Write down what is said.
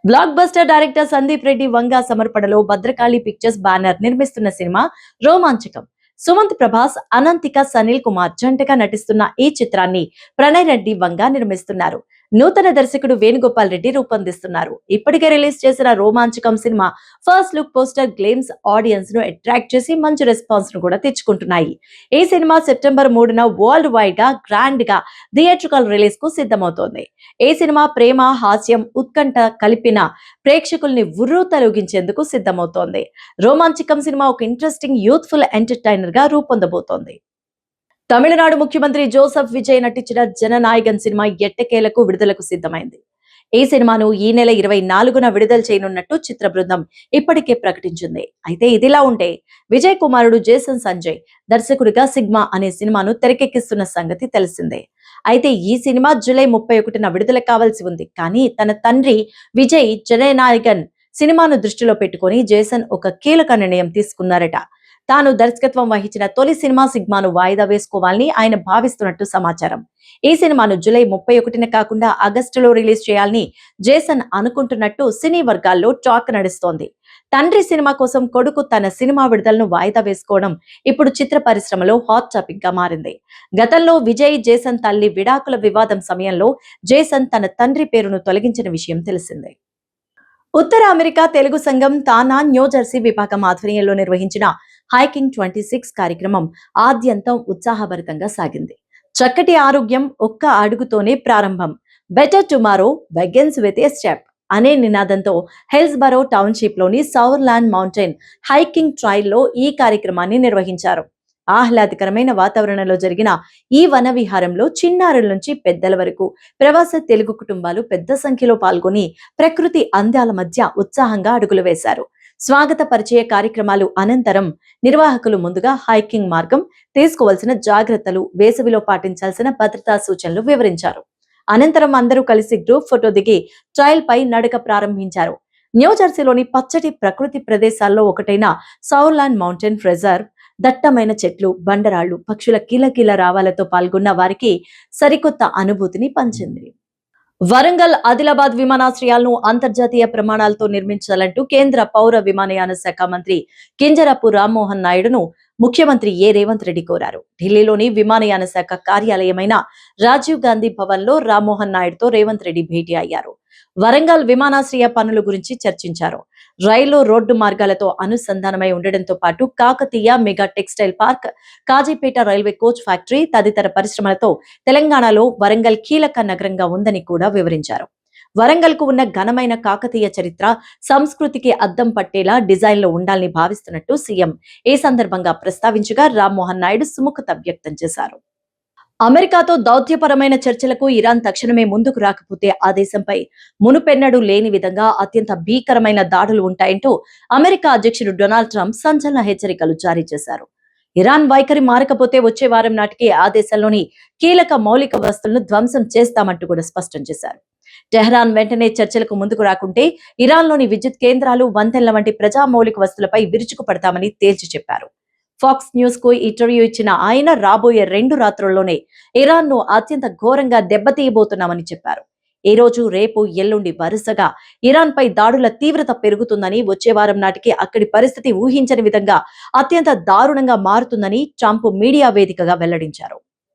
Block buster director Sandeep Reddy Vanga సమర్పణలో Bhadrakali pictures banner నిర్మిస్తున్న cinema Romanchakam. Sumanth Prabhas, Ananthika, Sanil Kumar జంటగా నటిస్తున్న ఈ చిత్రాన్ని ప్రణయ్ రెడ్డి వంగా నిర్మిస్తున్నారు. నూతన దర్శకుడు వేణుగోపాల్ రెడ్డి రూపొందిస్తున్నారు. ఇప్పటికే రిలీజ్ చేసిన Romanchakam cinema first look poster glimpse audience ను అట్రాక్ట్ చేసి మంచి రెస్పాన్స్ ను కూడా తెచ్చుకుంటున్నాయి. ఈ సినిమా సెప్టెంబర్ 3న వరల్డ్ వైడ్ గా గ్రాండ్ గా థియేట్రికల్ రిలీజ్ కు సిద్ధమవుతోంది. ఈ సినిమా ప్రేమ, హాస్యం, ఉత్కంఠ కలిపిన ప్రేక్షకుల్ని ఉర్రూ తొలగించేందుకు సిద్ధమవుతోంది. రోమాంచకం సినిమా ఒక ఇంట్రెస్టింగ్ యూత్ఫుల్ ఎంటర్టైనర్ గా రూపొందబోతోంది. తమిళనాడు ముఖ్యమంత్రి జోసెఫ్ విజయ్ నటించిన జననాయగన్ సినిమా ఎట్టకేలకు విడుదలకు సిద్ధమైంది. ఈ సినిమాను ఈ నెల 24న విడుదల చేయనున్నట్టు చిత్ర బృందం ఇప్పటికే ప్రకటించింది. అయితే ఇదిలా ఉంటే విజయ్ కుమారుడు జేసన్ సంజయ్ దర్శకుడిగా సిగ్మా అనే సినిమాను తెరకెక్కిస్తున్న సంగతి తెలిసిందే. అయితే ఈ సినిమా జూలై 31న విడుదల కావాల్సి ఉంది. కానీ తన తండ్రి విజయ్ జననాయగన్ సినిమాను దృష్టిలో పెట్టుకుని జేసన్ ఒక కీలక నిర్ణయం తీసుకున్నారట. తాను దర్శకత్వం వహించిన తొలి సినిమా సిగ్మాను వాయిదా వేసుకోవాలని ఆయన భావిస్తున్నట్టు సమాచారం. ఈ సినిమాను జూలై 31న కాకుండా ఆగస్టులో రిలీజ్ చేయాలని జేసన్ అనుకుంటున్నట్టు సినీ వర్గాల్లో టాక్ నడుస్తోంది. తండ్రి సినిమా కోసం కొడుకు తన సినిమా విడుదలను వాయిదా వేసుకోవడం ఇప్పుడు చిత్ర పరిశ్రమలో హాట్ టాపిక్ గా మారింది. గతంలో విజయ్, జేసన్ తల్లి విడాకుల వివాదం సమయంలో జేసన్ తన తండ్రి పేరును తొలగించిన విషయం తెలిసిందే. ఉత్తర అమెరికా తెలుగు సంఘం తానా న్యూజెర్సీ విభాగం ఆధ్వర్యంలో నిర్వహించిన హైకింగ్ 26 కార్యక్రమం ఆద్యంతం ఉత్సాహభరితంగా సాగింది. చక్కటి ఆరోగ్యం ఒక్క అడుగుతోనే ప్రారంభం, better tomorrow begins with a step అనే నినాదంతో హిల్స్బరో టౌన్షిప్ లోని సౌర్లాండ్ మౌంటైన్ హైకింగ్ ట్రైల్ లో ఈ కార్యక్రమాన్ని నిర్వహించారు. ఆహ్లాదకరమైన వాతావరణంలో జరిగిన ఈ వన విహారంలో చిన్నారుల నుంచి పెద్దల వరకు ప్రవాస తెలుగు కుటుంబాలు పెద్ద సంఖ్యలో పాల్గొని ప్రకృతి అందాల మధ్య ఉత్సాహంగా అడుగులు వేశారు. స్వాగత పరిచయ కార్యక్రమాలు అనంతరం నిర్వాహకులు ముందుగా హైకింగ్ మార్గం, తీసుకోవాల్సిన జాగ్రత్తలు, వేసవిలో పాటించాల్సిన భద్రతా సూచనలు వివరించారు. అనంతరం అందరూ కలిసి గ్రూప్ ఫోటో దిగి ట్రైల్ పై నడక ప్రారంభించారు. న్యూజెర్సీలోని పచ్చటి ప్రకృతి ప్రదేశాల్లో ఒకటైన సౌర్లాండ్ మౌంటైన్ రిజర్వ్ దట్టమైన చెట్లు, బండరాళ్లు, పక్షుల కిలకిల రావాలతో పాల్గొన్న వారికి సరికొత్త అనుభూతిని పంచింది. వరంగల్, ఆదిలాబాద్ విమానాశ్రయాలను అంతర్జాతీయ ప్రమాణాలతో నిర్మించాలంటూ కేంద్ర పౌర విమానయాన శాఖ మంత్రి కింజరాపు రామ్మోహన్ నాయుడును ముఖ్యమంత్రి రేవంత్ రెడ్డి కోరారు. ఢిల్లీలోని విమానయాన శాఖ కార్యాలయమైన రాజీవ్ గాంధీ భవన్ లో రామ్మోహన్ నాయుడుతో రేవంత్ రెడ్డి భేటీ అయ్యారు. వరంగల్ విమానాశ్రయ పనుల గురించి చర్చించారు. రైలు, రోడ్డు మార్గాలతో అనుసంధానమై ఉండడంతో పాటు Kakatiya mega textile park, Kazipet railway coach factory తదితర పరిశ్రమలతో తెలంగాణలో వరంగల్ కీలక నగరంగా ఉందని కూడా వివరించారు. వరంగల్ కు ఉన్న ఘనమైన కాకతీయ చరిత్ర, సంస్కృతికి అద్దం పట్టేలా డిజైన్ లో ఉండాలని భావిస్తున్నట్టు సీఎం ఈ సందర్భంగా ప్రస్తావించగా రామ్మోహన్ నాయుడు సుముఖత వ్యక్తం చేశారు. అమెరికాతో దౌత్యపరమైన చర్చలకు ఇరాన్ తక్షణమే ముందుకు రాకపోతే ఆ దేశంపై మునుపెన్నడూ లేని విధంగా అత్యంత భీకరమైన దాడులు ఉంటాయంటూ అమెరికా అధ్యక్షుడు డొనాల్డ్ ట్రంప్ సంచలన హెచ్చరికలు జారీ చేశారు. ఇరాన్ వైఖరి మారకపోతే వచ్చే వారం నాటికి ఆ దేశంలోని కీలక మౌలిక వస్తువులను ధ్వంసం చేస్తామంటూ కూడా స్పష్టం చేశారు. టెహ్రాన్ వెంటనే చర్చలకు ముందుకు రాకుంటే ఇరాన్లోని విద్యుత్ కేంద్రాలు, వంతెనల వంటి ప్రజా మౌలిక వస్తువులపై విరుచుకుపడతామని తేల్చి చెప్పారు. ఫాక్స్ న్యూస్ కు ఇంటర్వ్యూ ఇచ్చిన ఆయన రాబోయే 2 రాత్రుల్లోనే ఇరాన్ ను అత్యంత ఘోరంగా దెబ్బతీయబోతున్నామని చెప్పారు. ఈ రోజు, రేపు, ఎల్లుండి వరుసగా ఇరాన్ పై దాడుల తీవ్రత పెరుగుతుందని, వచ్చే వారం నాటికి అక్కడి పరిస్థితి ఊహించని విధంగా అత్యంత దారుణంగా మారుతుందని ట్రంప్ మీడియా వేదికగా వెల్లడించారు.